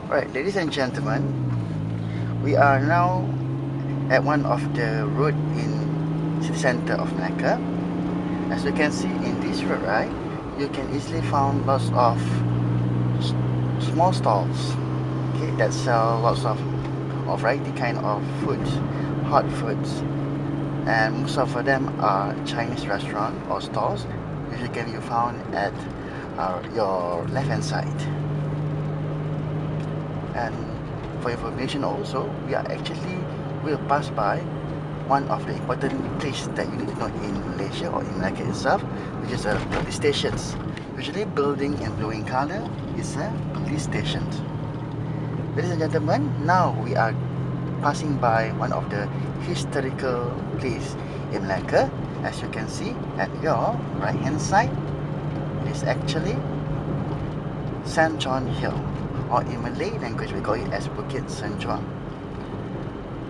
Alright, ladies and gentlemen, we are now at one of the road in city center of Malacca. As you can see in this road, right, you can easily find lots of small stalls, okay, that sell lots of variety kind of foods, hot foods, and most of them are Chinese restaurant or stalls, which you can be found at your left hand side. And for information also, will pass by one of the important places that you need to know in Malaysia or in Malacca itself, which is a police stations. Usually building in blue in color is a police station. Ladies and gentlemen, now we are passing by one of the historical place in Malacca. As you can see at your right hand side, it is actually St. John Hill, or in Malay language we call it as Bukit St. John.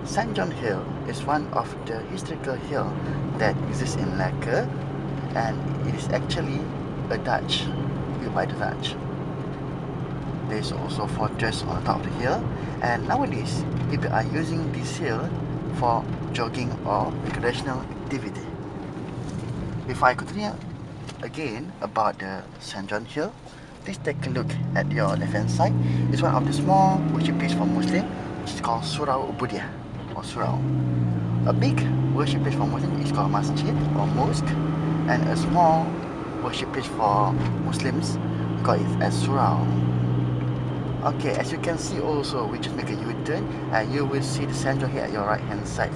St. John Hill is one of the historical hill that exists in Malacca, and it is actually a Dutch, built by the Dutch. There is also a fortress on top of the hill, and nowadays people are using this hill for jogging or recreational activity. Before I continue again about the St. John Hill, please take a look at your left hand side. It's one of the small worship place for Muslim, which is called Surau Ubudiyah or Surau. A big worship place for Muslim is called Masjid or Mosque, and a small worship place for Muslims, we call it as Surau. Okay, as you can see also, we just make a U-turn and you will see the St. John here at your right hand side.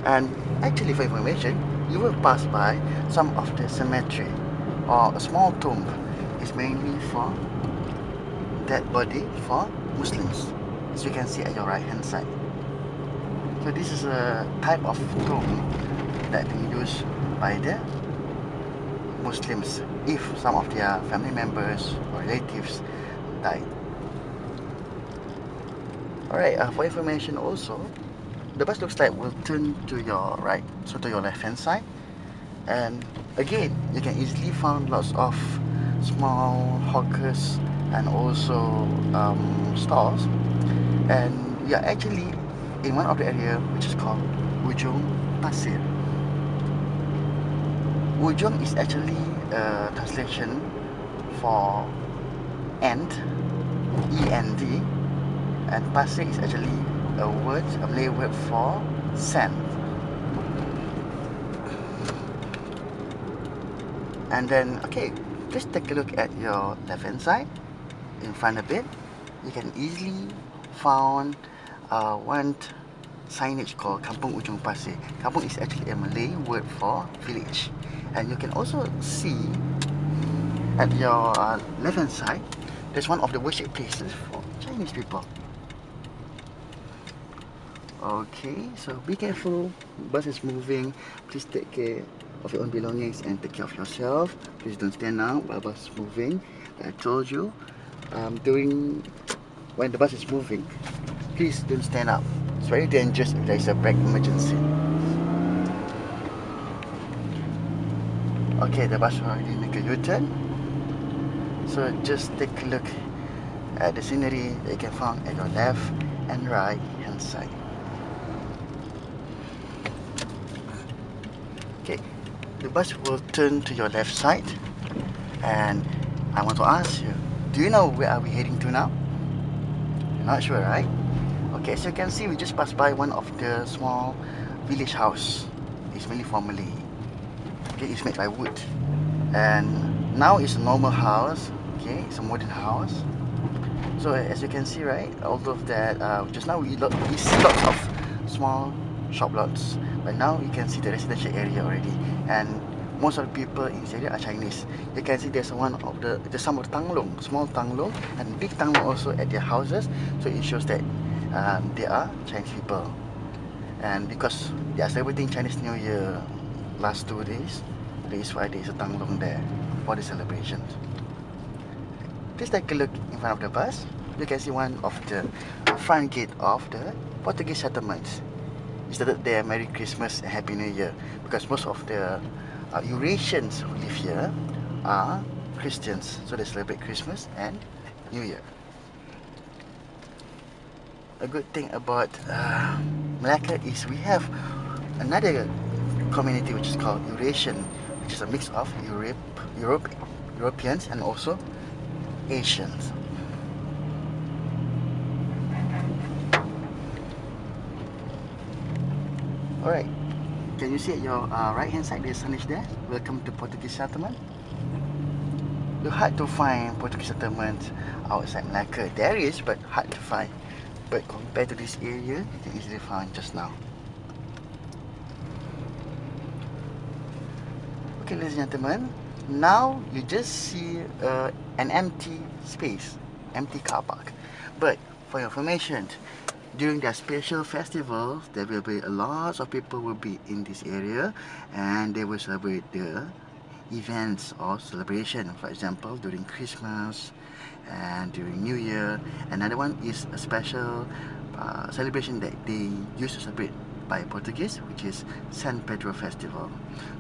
And actually, for information, you will pass by some of the cemetery or a small tomb. It's mainly for dead body for Muslims, as you can see at your right hand side. So this is a type of tomb that being used by the Muslims if some of their family members or relatives died. Alright, for information also, the bus looks like will turn to your right, so to your left hand side, and again you can easily find lots of small hawkers and also stalls, and we are actually in one of the area which is called Ujung Pasir. Ujung is actually a translation for end, E-N-D, and Pasir is actually a Malay word for sand. And then, okay, please take a look at your left hand side. In front of it, you can easily find one signage called Kampung Ujung Pasir. Kampung is actually a Malay word for village. And you can also see at your left hand side, there's one of the worship places for Chinese people. Okay, so be careful, bus is moving, please take care of your own belongings and take care of yourself. Please don't stand out while bus is moving. I told you, when the bus is moving, please don't stand up. It's very dangerous if there is a brake emergency. Okay, the bus already make a U-turn. So just take a look at the scenery that you can find at your left and right hand side. Okay, the bus will turn to your left side, and I want to ask you, do you know where are we heading to now? You're not sure, right? Okay, as you can see, we just passed by one of the small village house. It's mainly for Malay. Okay, it's made by wood, and now it's a normal house. Okay, it's a modern house. So as you can see, right, all of that, just now we see lots of small shop lots, but now you can see the residential area already, and most of the people in this area are Chinese. You can see there's some tanglong, small tanglong, and big tanglong also at their houses. So it shows that they are Chinese people, and because they are celebrating Chinese New Year last 2 days, that is why there is a tanglong there for the celebrations. Please take a look in front of the bus. You can see one of the front gate of the Portuguese settlements. It started there Merry Christmas and Happy New Year, because most of the Eurasians who live here are Christians, so they celebrate Christmas and New Year. A good thing about Malacca is we have another community which is called Eurasian, which is a mix of Europe, Europeans and also Asians. Alright, can you see at your right hand side the signage there? Welcome to Portuguese settlement. It's hard to find Portuguese settlement outside Malacca. There is, but hard to find. But compared to this area, you can easily find just now. Okay, ladies and gentlemen, now you just see an empty space, empty car park. But for your information, during their special festivals, there will be a lot of people will be in this area, and they will celebrate the events or celebration. For example, during Christmas and during New Year. Another one is a special celebration that they used to celebrate by Portuguese, which is San Pedro Festival.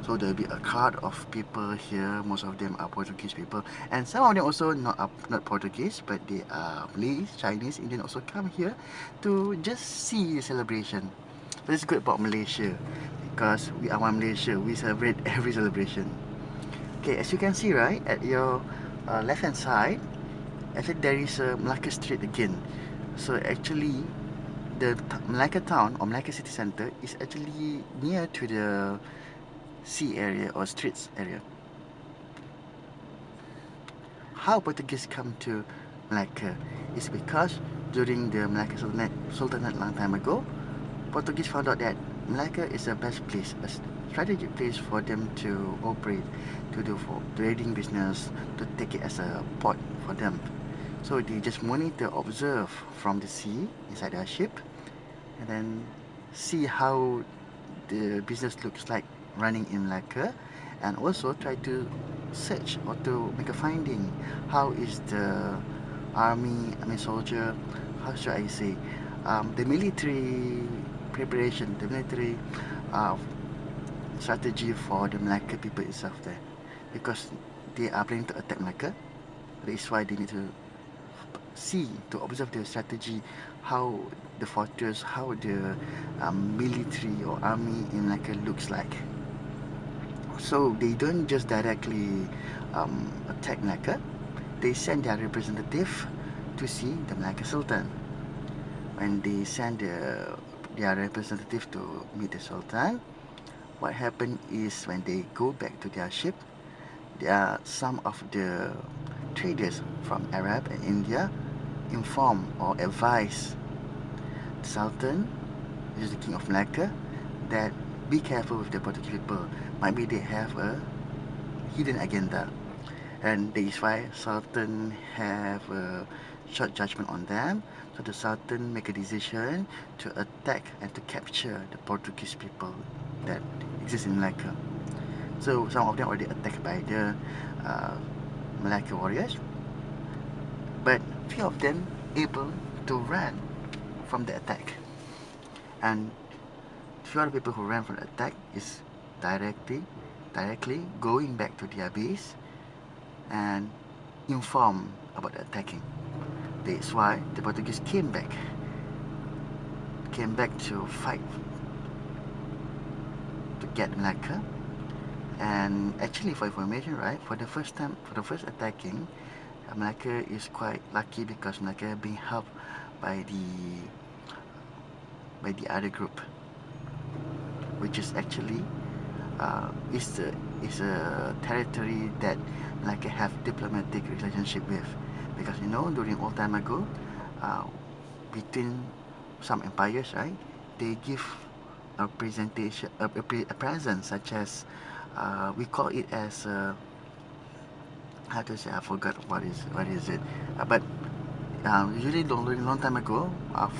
So there will be a crowd of people here. Most of them are Portuguese people, and some of them also not Portuguese, but they are Malays, Chinese, Indian also come here to just see the celebration. That's good about Malaysia, because we are one Malaysia. We celebrate every celebration. Okay, as you can see, right, at your left hand side, actually there is a Malacca Street again. So actually, the Malacca town or Malacca city centre is actually near to the sea area or streets area. How Portuguese come to Malacca is because during the Malacca Sultanate long time ago, Portuguese found out that Malacca is the best place, a strategic place for them to operate, to do for trading business, to take it as a port for them. So they just monitor, observe from the sea inside their ship, and then see how the business looks like running in Malacca, and also try to search or to make a finding. How is the soldier, how should I say, the military preparation, the military strategy for the Malacca people itself there, because they are planning to attack Malacca. That is why they need to see, to observe the strategy, how the fortress, how the military or army in Malacca looks like. So they don't just directly attack Malacca. They send their representative to see the Malacca Sultan. When they send their representative to meet the Sultan, what happened is when they go back to their ship, there are some of the traders from Arab and India inform or advise the Sultan, which is the king of Malacca, that be careful with the Portuguese people. Might be they have a hidden agenda, and that is why Sultan have a short judgment on them. So the Sultan make a decision to attack and to capture the Portuguese people that exist in Malacca. So some of them already attacked by the Malacca warriors, but few of them able to run from the attack, and few other people who ran from the attack is directly going back to their base and inform about the attacking. That's why the Portuguese came back to fight to get Malacca. And actually, for information, right, for the first attacking, Malacca is quite lucky because Malacca being helped by the other group, which is actually is a territory that Malacca have diplomatic relationship with, because during old time ago, between some empires, right, they give a presentation, a present, such as we call it as how to say, I forgot what is it, but usually long time ago,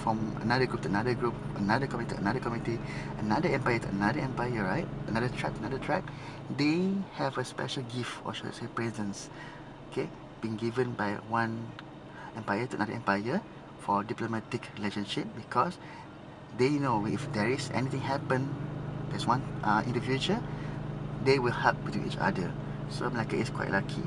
from another group to another group, another community to another community, another empire to another empire, right, another tribe, they have a special gift, or should I say presents, okay, being given by one empire to another empire for diplomatic relationship, because they know if there is anything happen, there's one in the future, they will help between each other. So Malacca is quite lucky.